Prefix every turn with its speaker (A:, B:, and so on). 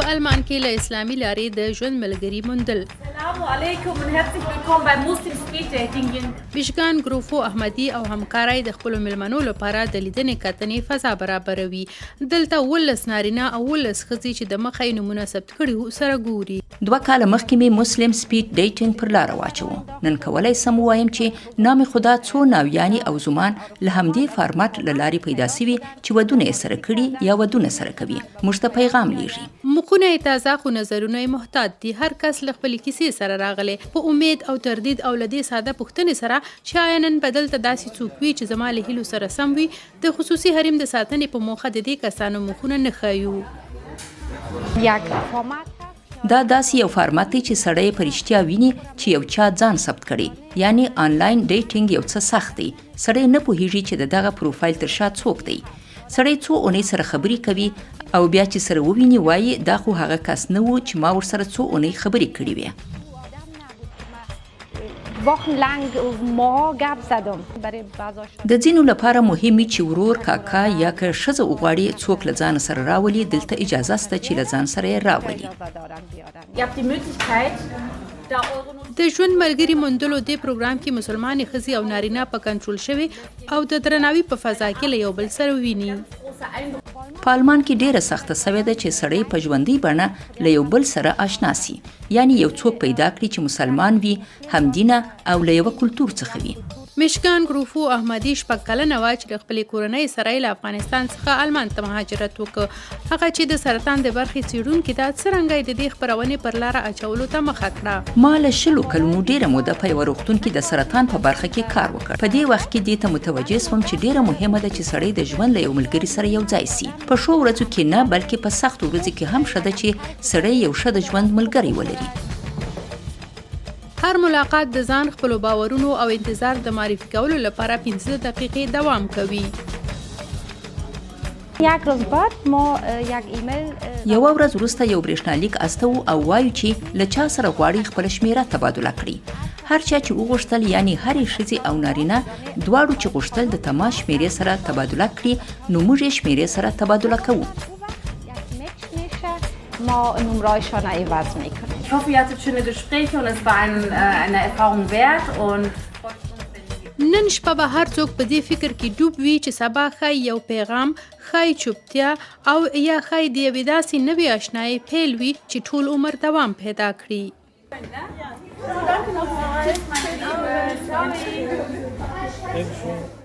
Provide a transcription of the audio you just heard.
A: په آلمان کې له اسلامي لارې د ژوند ملګري موندل.
B: السلام علیکم و herzlich willkommen bei Muslim Speed Dating.
A: وپيژني ګروپ احمدي او همکارای د خپل ملمنو لپاره د لیدنې کتنې فضا برابروي. دلته 19 نارینه او 19 ښځې چې د مخې نمونه ثبت کړي سره ګوري.
C: 2 کاله مخکې مې مسلم سپیډ ډیټینګ پر لار واچو. نن کولای سم وایم چې نام خدا څو ناویانی او زمان له همدې فارمات لاري پیدا سوي چې ودونه سره کړي یا ودونه سره کوي. موږ ته پیغام لیږي.
A: مخونه تازه خو نظرونه محتاط دي. هر کس له خپل کیسې سره راغلی په امید او تردید او لدی ساده پوښتنې سره چې نن بدل ته داسې څوک وي چې زما له هیلو سره سم وي. د خصوصي حریم د ساتنې په موخه د دې کسانو مخونه نه ښیو.
C: دا داسې یو فارمات دی چې سړی په رښتیا ویني چې یو چا ځان ثبت کړي. یعنی آنلاین ډیټینګ یو څه سخت دی. سړی نه پوهیږي چې دغه پروفایل تر شا څوک دی. سړی څو اونۍ سره خبرې کوي او بیا چې سره وویني وایي دا خو هغه کس نه و چې ما ورسره څو اونۍ خبرې کړې وې. د ځینو لپاره مهمه چې ورور کاکا یا که ښځه وغواړي څوک له ځان سره راولي دلته اجازه شته چې له ځان سره یې راولي.
A: د ژوند ملګري موندلو د پروګرام کې مسلمان ښځې او نارینه په کنټرول شوي او د درناوي په فضا کې له یو بل سره ویني.
C: په آلمان کې ډیره سخته سوې ده چې سړی په ژوندۍ بڼه له یو بل سره آشنا سي. یعنی یو څوک پیدا کړي چې مسلمان وي، همدینه او له یو کلتور څخه وي.
A: مشکان ګروپ احمدي شپږ کلنه وه چې د خپلې کورنۍ سره له افغانستان څخه آلمان ته مهاجرت وکړ. هغه چې د سرطان د برخې څیړونکي ده څرنګه د دې خپرونې پر لاره اچولو ته مخه کړه.
C: ما له 20 کلونو ډیره موده په یو روغتون کې د سرطان په برخه کې کار وکړ. په دې وخت کې دې ته متوجه شوم چې ډیره مهمه ده چې سړی د ژوند له یو ملګري سره یو ځای سي. په ښو ورځو کې نه بلکې په سختو ورځو کې هم ښه ده چې سړی یو ښه د ژوند ملګری ولري.
A: هر ملاقات د ځان خپلو باورونو او انتظار د معرفي کولو لپاره 15 دقیقې دوام کوي.
C: یو ورځ وروسته یو برېښنالیک استو او وایو چې له چا سره غواړي خپل شمیره تبادله کړي. هر چا چې وغوښتل یعنی هرې ښځې او نارینه دواړو چې غوښتل د تماس شمیرې سره تبادله کړي نو موږ یې شمیرې سره تبادله کوو.
D: ما نمره‌هایشان را عوض می‌کنیم.
B: Ich hoffe, ihr hattet schöne Gespräche und es war eine Erfahrung wert und
A: نن شپه به هر څوک په دې فکر کې ډوب وي چې سبا ښايي یو پیغام، ښايي چوپتیا او یا ښايي د یوې داسې نوې اشنایۍ پیل وي چې ټول عمر دوام پیدا کړي.
B: Danke nochmal, meine Liebe. Sorry.